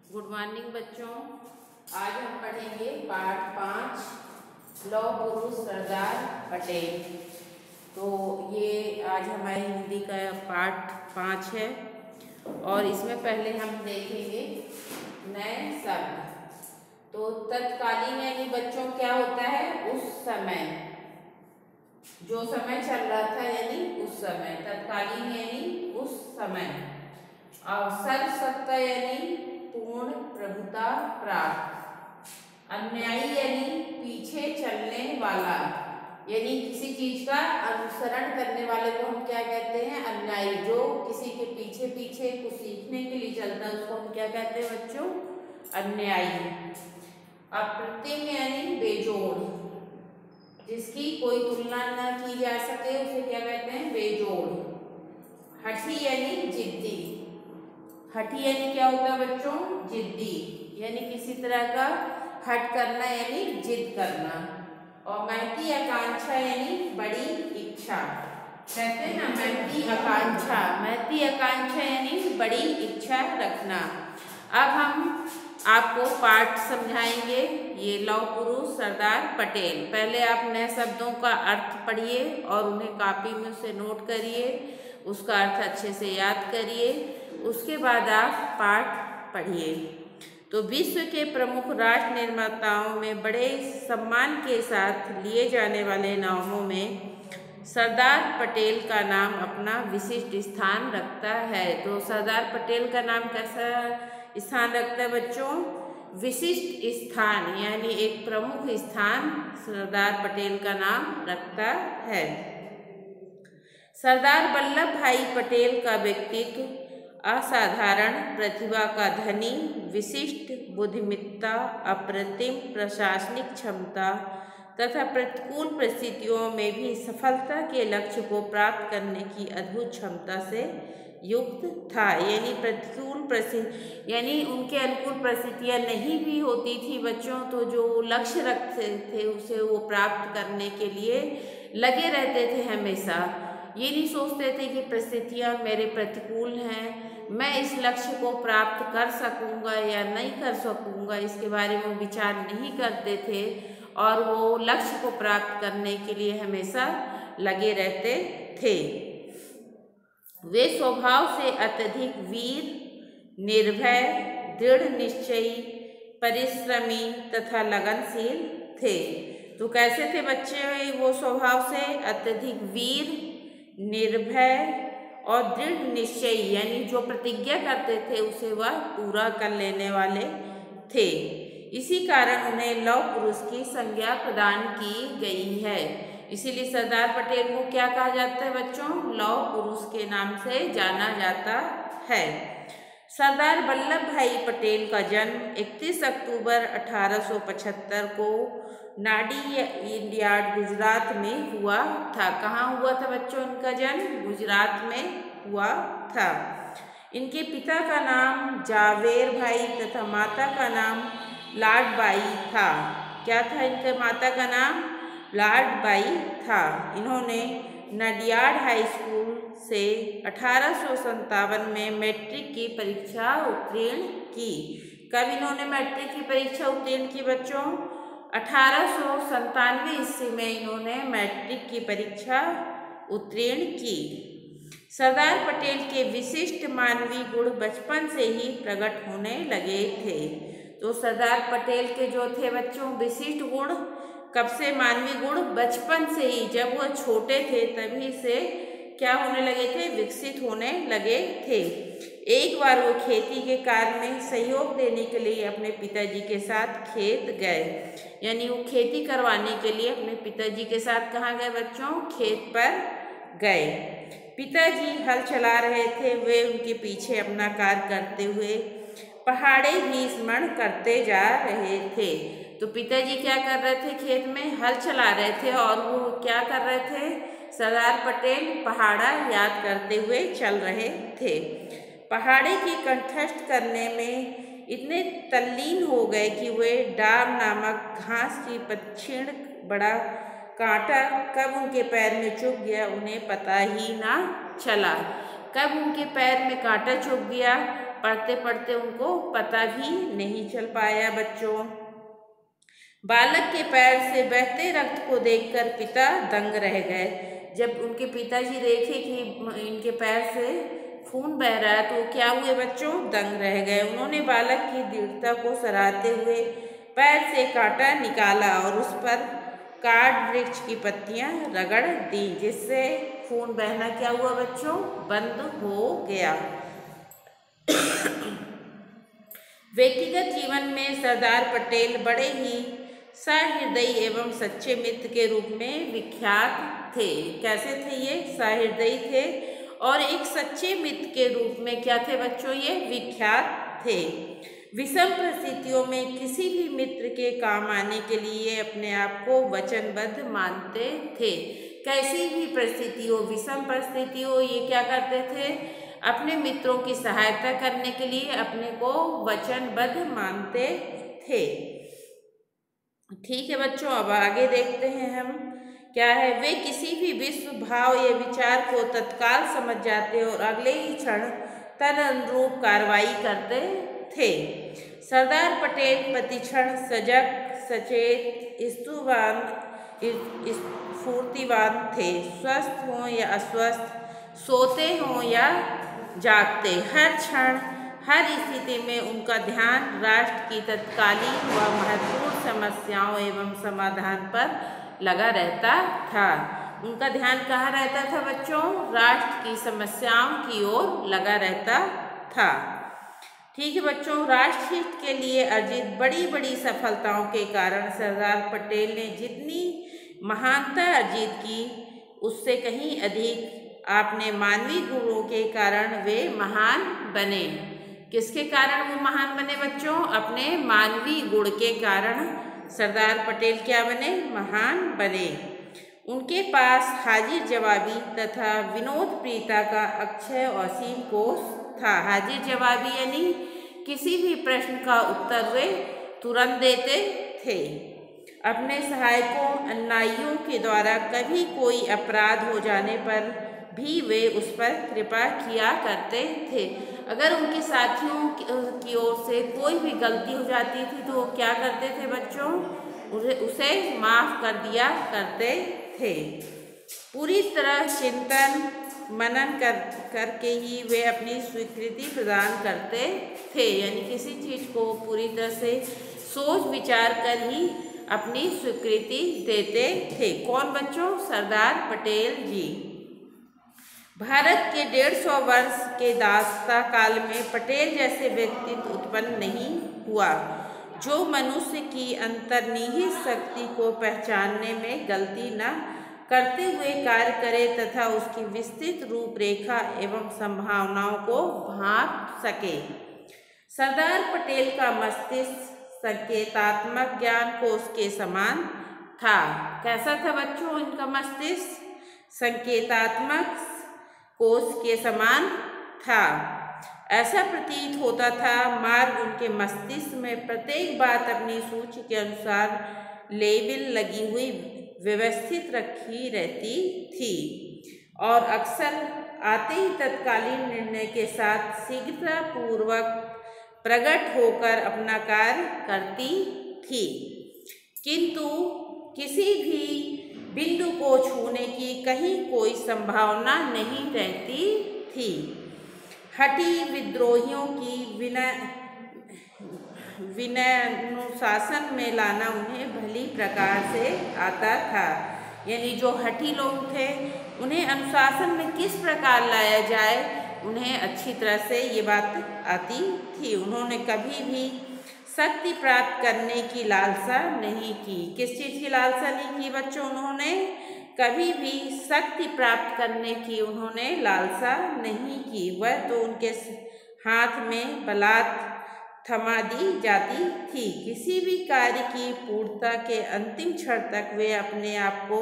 Good morning बच्चों। आज हम पढ़ेंगे पाठ 5 लौह पुरुष सरदार पटेल। तो ये आज हमारे हिंदी का पाठ 5 है और इसमें पहले हम देखेंगे नए शब्द। तो तत्कालीन यानी बच्चों क्या होता है, उस समय, जो समय चल रहा था यानी उस समय। तत्कालीन यानी उस समय। और सर्वसत्ता यानी पूर्ण प्रभुता प्राप्त। अन्यायी यानी पीछे चलने वाला, यानी किसी चीज का अनुसरण करने वाले को हम क्या कहते हैं, अन्यायी। जो किसी के पीछे पीछे कुछ सीखने के लिए चलता है उसको हम क्या कहते हैं बच्चों, अन्यायी। अप्रतिम यानी बेजोड़, जिसकी कोई तुलना न की जा सके उसे क्या कहते हैं, बेजोड़। हठी यानी जिद्दी। हठी यानी क्या होता है बच्चों, जिद्दी, यानी किसी तरह का हट करना यानी जिद करना। और महती आकांक्षा यानी बड़ी इच्छा। कहते हैं ना महती आकांक्षा, महती आकांक्षा यानी बड़ी इच्छा रखना। अब हम आपको पाठ समझाएंगे, ये लौह पुरुष सरदार पटेल। पहले आप नए शब्दों का अर्थ पढ़िए और उन्हें कॉपी में से नोट करिए, उसका अर्थ अच्छे से याद करिए, उसके बाद आप पाठ पढ़िए। तो विश्व के प्रमुख राष्ट्र निर्माताओं में बड़े सम्मान के साथ लिए जाने वाले नामों में सरदार पटेल का नाम अपना विशिष्ट स्थान रखता है। तो सरदार पटेल का नाम कैसा स्थान रखता है बच्चों, विशिष्ट स्थान, यानी एक प्रमुख स्थान सरदार पटेल का नाम रखता है। सरदार वल्लभ भाई पटेल का व्यक्तित्व असाधारण प्रतिभा का धनी, विशिष्ट बुद्धिमत्ता, अप्रतिम प्रशासनिक क्षमता तथा प्रतिकूल परिस्थितियों में भी सफलता के लक्ष्य को प्राप्त करने की अद्भुत क्षमता से युक्त था। यानी प्रतिकूल परिस्थिति यानी उनके अनुकूल परिस्थितियाँ नहीं भी होती थी बच्चों, तो जो लक्ष्य रखते थे उसे वो प्राप्त करने के लिए लगे रहते थे हमेशा। ये नहीं सोचते थे कि परिस्थितियाँ मेरे प्रतिकूल हैं, मैं इस लक्ष्य को प्राप्त कर सकूँगा या नहीं कर सकूँगा, इसके बारे में विचार नहीं करते थे और वो लक्ष्य को प्राप्त करने के लिए हमेशा लगे रहते थे। वे स्वभाव से अत्यधिक वीर, निर्भय, दृढ़ निश्चयी, परिश्रमी तथा लगनशील थे। तो कैसे थे बच्चे वो स्वभाव से, अत्यधिक वीर, निर्भय और दृढ़ निश्चयी, यानी जो प्रतिज्ञा करते थे उसे वह पूरा कर लेने वाले थे। इसी कारण उन्हें लौह पुरुष की संज्ञा प्रदान की गई है। इसीलिए सरदार पटेल को क्या कहा जाता है बच्चों, लौह पुरुष के नाम से जाना जाता है। सरदार वल्लभ भाई पटेल का जन्म 31 अक्टूबर 1875 को नाडी यार्ड गुजरात में हुआ था। कहाँ हुआ था बच्चों इनका जन्म, गुजरात में हुआ था। इनके पिता का नाम जावेर भाई तथा माता का नाम लाडबाई था। क्या था इनके माता का नाम, लाडबाई था। इन्होंने नडियाड हाई स्कूल से 1857 में मैट्रिक की परीक्षा उत्तीर्ण की। कब इन्होंने मैट्रिक की परीक्षा उत्तीर्ण की बच्चों, 1897 ईस्वी में इन्होंने मैट्रिक की परीक्षा उत्तीर्ण की। सरदार पटेल के विशिष्ट मानवीय गुण बचपन से ही प्रकट होने लगे थे। तो सरदार पटेल के जो थे बच्चों विशिष्ट गुण, कब से मानवीय गुण, बचपन से ही, जब वह छोटे थे तभी से क्या होने लगे थे, विकसित होने लगे थे। एक बार वो खेती के कार्य में सहयोग देने के लिए अपने पिताजी के साथ खेत गए, यानी वो खेती करवाने के लिए अपने पिताजी के साथ कहाँ गए बच्चों, खेत पर गए। पिताजी हल चला रहे थे, वे उनके पीछे अपना कार्य करते हुए पहाड़े भी स्मरण करते जा रहे थे। तो पिताजी क्या कर रहे थे, खेत में हल चला रहे थे और वो क्या कर रहे थे, सरदार पटेल पहाड़ा याद करते हुए चल रहे थे। पहाड़े की कंठस्थ करने में इतने तल्लीन हो गए कि वे डाब नामक घास की पक्षीण बड़ा कांटा कब उनके पैर में चुभ गया उन्हें पता ही ना चला। कब उनके पैर में कांटा चुभ गया पढ़ते पढ़ते उनको पता भी नहीं चल पाया बच्चों। बालक के पैर से बहते रक्त को देखकर पिता दंग रह गए। जब उनके पिताजी देखे कि इनके पैर से खून बह रहा है तो क्या हुए बच्चों, दंग रह गए। उन्होंने बालक की दृढ़ता को सराहते हुए पैर से कांटा निकाला और उस पर काट वृक्ष की पत्तियां रगड़ दी, जिससे खून बहना क्या हुआ बच्चों, बंद हो गया। व्यक्तिगत जीवन में सरदार पटेल बड़े ही सहृदयी एवं सच्चे मित्र के रूप में विख्यात थे। कैसे थे ये, सहृदयी थे और एक सच्चे मित्र के रूप में क्या थे बच्चों, ये विख्यात थे। विषम परिस्थितियों में किसी भी मित्र के काम आने के लिए अपने आप को वचनबद्ध मानते थे। कैसी भी परिस्थिति हो, विषम परिस्थिति हो, ये क्या करते थे, अपने मित्रों की सहायता करने के लिए अपने को वचनबद्ध मानते थे। ठीक है बच्चों, अब आगे देखते हैं हम क्या है। वे किसी भी विश्व भाव या विचार को तत्काल समझ जाते और अगले ही क्षण तद अनुरूप कार्रवाई करते थे। सरदार पटेल प्रतिक्षण सजग, सचेत, स्फूर्तिवान थे। स्वस्थ हों या अस्वस्थ, सोते हों या जागते, हर क्षण हर स्थिति में उनका ध्यान राष्ट्र की तत्कालीन व महत्वपूर्ण समस्याओं एवं समाधान पर लगा रहता था। उनका ध्यान कहाँ रहता था बच्चों, राष्ट्र की समस्याओं की ओर लगा रहता था। ठीक है बच्चों, राष्ट्र हित के लिए अर्जित बड़ी बड़ी सफलताओं के कारण सरदार पटेल ने जितनी महानता अर्जित की उससे कहीं अधिक आपने मानवीय गुणों के कारण वे महान बने। किसके कारण वो महान बने बच्चों, अपने मानवीय गुण के कारण सरदार पटेल क्या बने, महान बने। उनके पास हाजिर जवाबी तथा विनोद प्रियता का अक्षय और असीम कोश था। हाजिर जवाबी यानी किसी भी प्रश्न का उत्तर वे तुरंत देते थे। अपने सहायकों अनुयायियों के द्वारा कभी कोई अपराध हो जाने पर भी वे उस पर कृपा किया करते थे। अगर उनके साथियों की ओर से कोई भी गलती हो जाती थी तो वो क्या करते थे बच्चों, उसे माफ़ कर दिया करते थे। पूरी तरह चिंतन मनन करके ही वे अपनी स्वीकृति प्रदान करते थे। यानी किसी चीज़ को पूरी तरह से सोच विचार कर ही अपनी स्वीकृति देते थे। कौन बच्चों, सरदार पटेल जी। भारत के 150 वर्ष के दासता काल में पटेल जैसे व्यक्तित्व उत्पन्न नहीं हुआ जो मनुष्य की अंतर्निहित शक्ति को पहचानने में गलती न करते हुए कार्य करे तथा उसकी विस्तृत रूपरेखा एवं संभावनाओं को भांप सके। सरदार पटेल का मस्तिष्क संकेतात्मक ज्ञान कोश के समान था। कैसा था बच्चों इनका मस्तिष्क, संकेतात्मक कोश के समान था। ऐसा प्रतीत होता था मार्ग उनके मस्तिष्क में प्रत्येक बात अपनी सूची के अनुसार लेबल लगी हुई व्यवस्थित रखी रहती थी और अक्सर आते ही तत्कालीन निर्णय के साथ शीघ्रतापूर्वक प्रकट होकर अपना कार्य करती थी, किंतु किसी भी बिंदु को छूने की कहीं कोई संभावना नहीं रहती थी। हठी विद्रोहियों की विनयानुशासन में लाना उन्हें भली प्रकार से आता था। यानी जो हठी लोग थे उन्हें अनुशासन में किस प्रकार लाया जाए उन्हें अच्छी तरह से ये बात आती थी। उन्होंने कभी भी शक्ति प्राप्त करने की लालसा नहीं की। किस चीज़ की लालसा नहीं की बच्चों, उन्होंने कभी भी शक्ति प्राप्त करने की उन्होंने लालसा नहीं की। वह तो उनके हाथ में बलात् थमा दी जाती थी। किसी भी कार्य की पूर्णता के अंतिम क्षण तक वे अपने आप को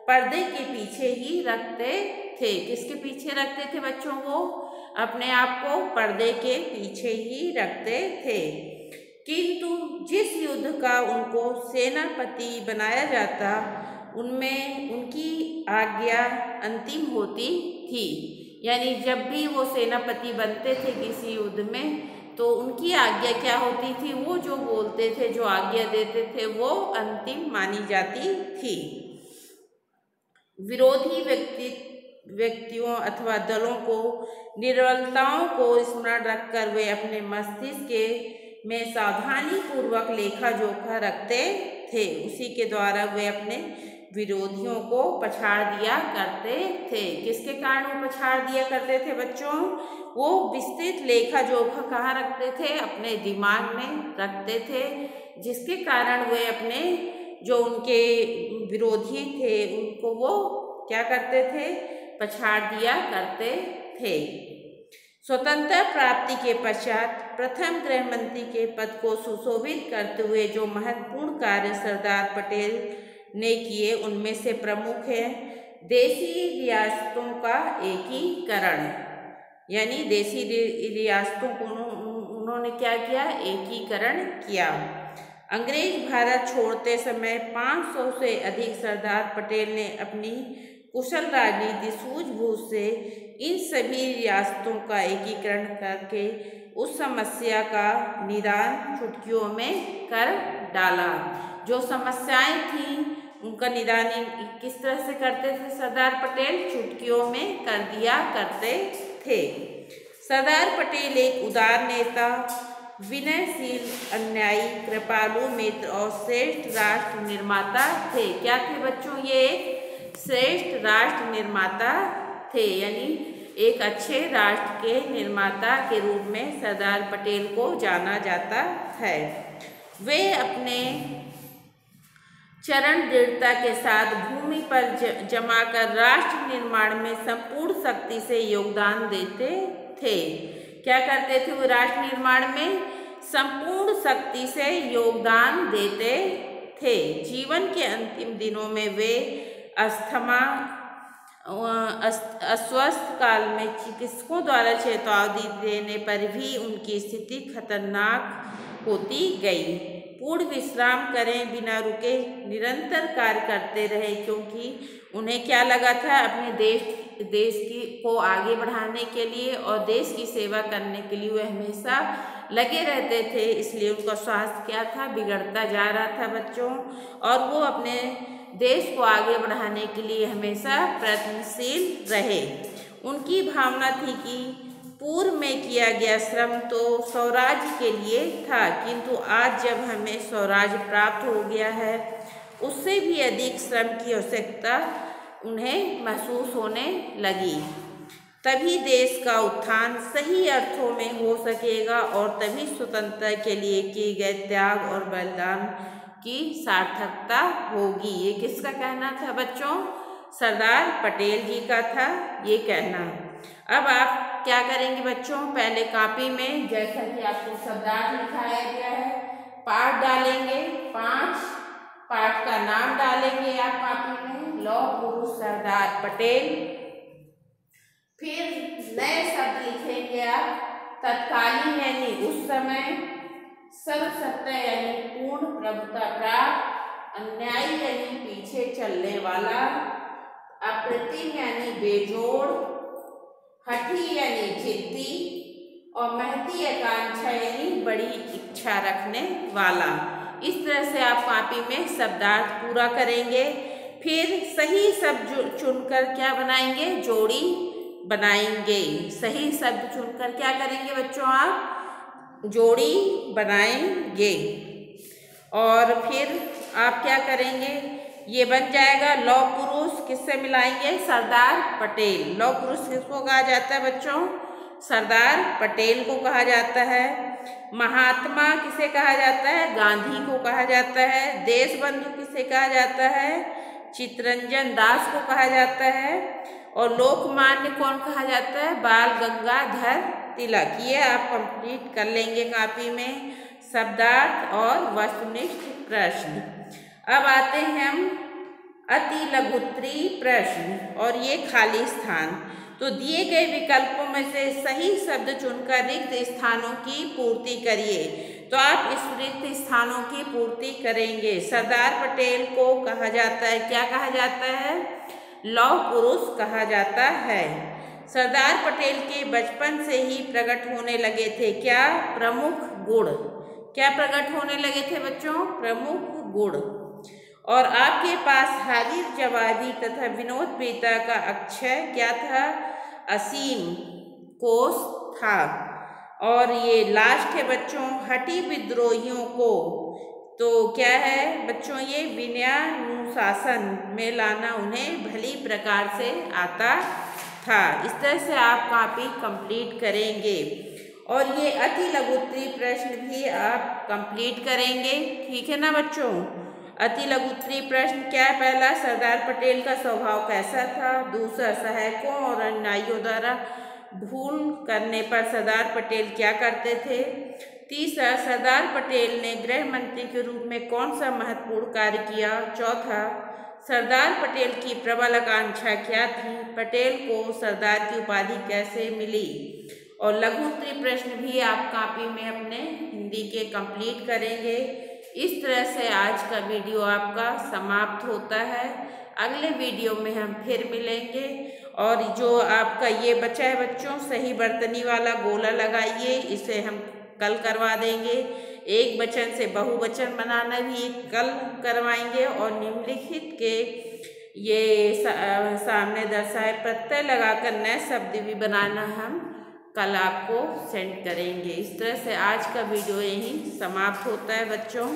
पर्दे के पीछे ही रखते थे। किसके पीछे रखते थे बच्चों, वो अपने आप को पर्दे के पीछे ही रखते थे। किंतु जिस युद्ध का उनको सेनापति बनाया जाता उनमें उनकी आज्ञा अंतिम होती थी। यानी जब भी वो सेनापति बनते थे किसी युद्ध में, तो उनकी आज्ञा क्या होती थी, वो जो बोलते थे, जो आज्ञा देते थे, वो अंतिम मानी जाती थी। विरोधी व्यक्तियों अथवा दलों को निर्बलताओं को स्मरण रखकर वे अपने मस्तिष्क में सावधानी पूर्वक लेखा जोखा रखते थे। उसी के द्वारा वे अपने विरोधियों को पछाड़ दिया करते थे। किसके कारण वो पछाड़ दिया करते थे बच्चों? वो विस्तृत लेखा जोखा कहाँ रखते थे? अपने दिमाग में रखते थे, जिसके कारण वे अपने जो उनके विरोधी थे उनको वो क्या करते थे? पछाड़ दिया करते थे। स्वतंत्रता प्राप्ति के पश्चात प्रथम गृह मंत्री के पद को सुशोभित करते हुए जो महत्वपूर्ण कार्य सरदार पटेल ने किए, उनमें से प्रमुख है देशी रियासतों का एकीकरण। यानी देशी रियासतों को उन्होंने क्या किया? एकीकरण किया। अंग्रेज भारत छोड़ते समय 500 से अधिक सरदार पटेल ने अपनी कुशल राजनीति सूझबूझ से इन सभी रियासतों का एकीकरण करके उस समस्या का निदान चुटकियों में कर डाला। जो समस्याएं थीं उनका निदान किस तरह से करते थे सरदार पटेल? चुटकियों में कर दिया करते थे। सरदार पटेल एक उदार नेता, विनयशील, अन्यायी, कृपालु मित्र और श्रेष्ठ राष्ट्र निर्माता थे। क्या थे बच्चों? ये श्रेष्ठ राष्ट्र निर्माता थे, यानी एक अच्छे राष्ट्र के निर्माता के रूप में सरदार पटेल को जाना जाता है। वे अपने चरण दृढ़ता के साथ भूमि पर जमा कर राष्ट्र निर्माण में संपूर्ण शक्ति से योगदान देते थे। क्या करते थे वो? राष्ट्र निर्माण में संपूर्ण शक्ति से योगदान देते थे। जीवन के अंतिम दिनों में वे अस्वस्थ काल में चिकित्सकों द्वारा चेतावनी देने पर भी उनकी स्थिति खतरनाक होती गई। पूर्ण विश्राम करें, बिना रुके निरंतर कार्य करते रहे, क्योंकि उन्हें क्या लगा था? अपने देश को आगे बढ़ाने के लिए और देश की सेवा करने के लिए वे हमेशा लगे रहते थे। इसलिए उनका स्वास्थ्य क्या था? बिगड़ता जा रहा था बच्चों, और वो अपने देश को आगे बढ़ाने के लिए हमेशा प्रयत्नशील रहे। उनकी भावना थी कि पूर्व में किया गया श्रम तो स्वराज्य के लिए था, किंतु आज जब हमें स्वराज्य प्राप्त हो गया है, उससे भी अधिक श्रम की आवश्यकता उन्हें महसूस होने लगी। तभी देश का उत्थान सही अर्थों में हो सकेगा और तभी स्वतंत्रता के लिए किए गए त्याग और बलिदान की सार्थकता होगी। ये किसका कहना था बच्चों? सरदार पटेल जी का था ये कहना। अब आप क्या करेंगे बच्चों? पहले कॉपी में जैसा कि आपको शब्दार्थ लिखाया गया है, पाठ डालेंगे, 5 पाठ का नाम डालेंगे आप कॉपी में, लौह पुरुष सरदार पटेल। फिर नए शब्द लिखेंगे आप, तत्कालीन यानी उस समय, सर्वसत्ता यानी पूर्ण प्रभुता प्राप्त, अन्यायी यानी पीछे चलने वाला, अप्रतिम यानी बेजोड़, हठी यानी जिद्दी, और महती आकांक्षा यानी बड़ी इच्छा रखने वाला। इस तरह से आप कॉपी में शब्दार्थ पूरा करेंगे। फिर सही शब्द चुनकर क्या बनाएंगे? जोड़ी बनाएंगे। सही शब्द चुनकर क्या करेंगे बच्चों? आप जोड़ी बनाएंगे। और फिर आप क्या करेंगे? ये बन जाएगा लौह पुरुष, किससे मिलाएंगे? सरदार पटेल। लौह पुरुष किसको कहा जाता है बच्चों? सरदार पटेल को कहा जाता है। महात्मा किसे कहा जाता है? गांधी को कहा जाता है। देशबंधु किसे कहा जाता है? चित्तरंजन दास को कहा जाता है। और लोकमान्य कौन कहा जाता है? बाल गंगाधर तिलक। ये आप कंप्लीट कर लेंगे कॉपी में, शब्दार्थ और वस्तुनिष्ठ प्रश्न। अब आते हैं हम अति लघुत्तरी प्रश्न, और ये खाली स्थान। तो दिए गए विकल्पों में से सही शब्द चुनकर रिक्त स्थानों की पूर्ति करिए। तो आप इस रिक्त स्थानों की पूर्ति करेंगे। सरदार पटेल को कहा जाता है, क्या कहा जाता है? लौह पुरुष कहा जाता है। सरदार पटेल के बचपन से ही प्रकट होने लगे थे क्या? प्रमुख गुण। क्या प्रकट होने लगे थे बच्चों? प्रमुख गुण। और आपके पास हाजिर जवाबी तथा विनोद बेता का अक्षय क्या था? असीम कोश था। और ये लास्ट है बच्चों, हठी विद्रोहियों को, तो क्या है बच्चों? ये विनयानुशासन में लाना उन्हें भली प्रकार से आता था। इस तरह से आप कॉपी कंप्लीट करेंगे और ये अति लघुत्तरीय प्रश्न भी आप कंप्लीट करेंगे। ठीक है ना बच्चों? अति लघुत्तरीय प्रश्न क्या है? पहला, सरदार पटेल का स्वभाव कैसा था? दूसरा, सहायकों और अनुयायियों द्वारा भूल करने पर सरदार पटेल क्या करते थे? तीसरा, सरदार पटेल ने गृह मंत्री के रूप में कौन सा महत्वपूर्ण कार्य किया? चौथा, सरदार पटेल की प्रबल आकांक्षा क्या थी? पटेल को सरदार की उपाधि कैसे मिली? और लघुत्तरीय प्रश्न भी आप कॉपी में अपने हिंदी के कंप्लीट करेंगे। इस तरह से आज का वीडियो आपका समाप्त होता है। अगले वीडियो में हम फिर मिलेंगे। और जो आपका ये बचा है बच्चों, सही बर्तनी वाला गोला लगाइए, इसे हम कल करवा देंगे। एक वचन से बहुवचन बनाना भी कल करवाएंगे। और निम्नलिखित के ये सामने दर्शाए प्रत्यय लगाकर नए शब्द भी बनाना हम कल आपको सेंड करेंगे। इस तरह से आज का वीडियो यहीं समाप्त होता है बच्चों।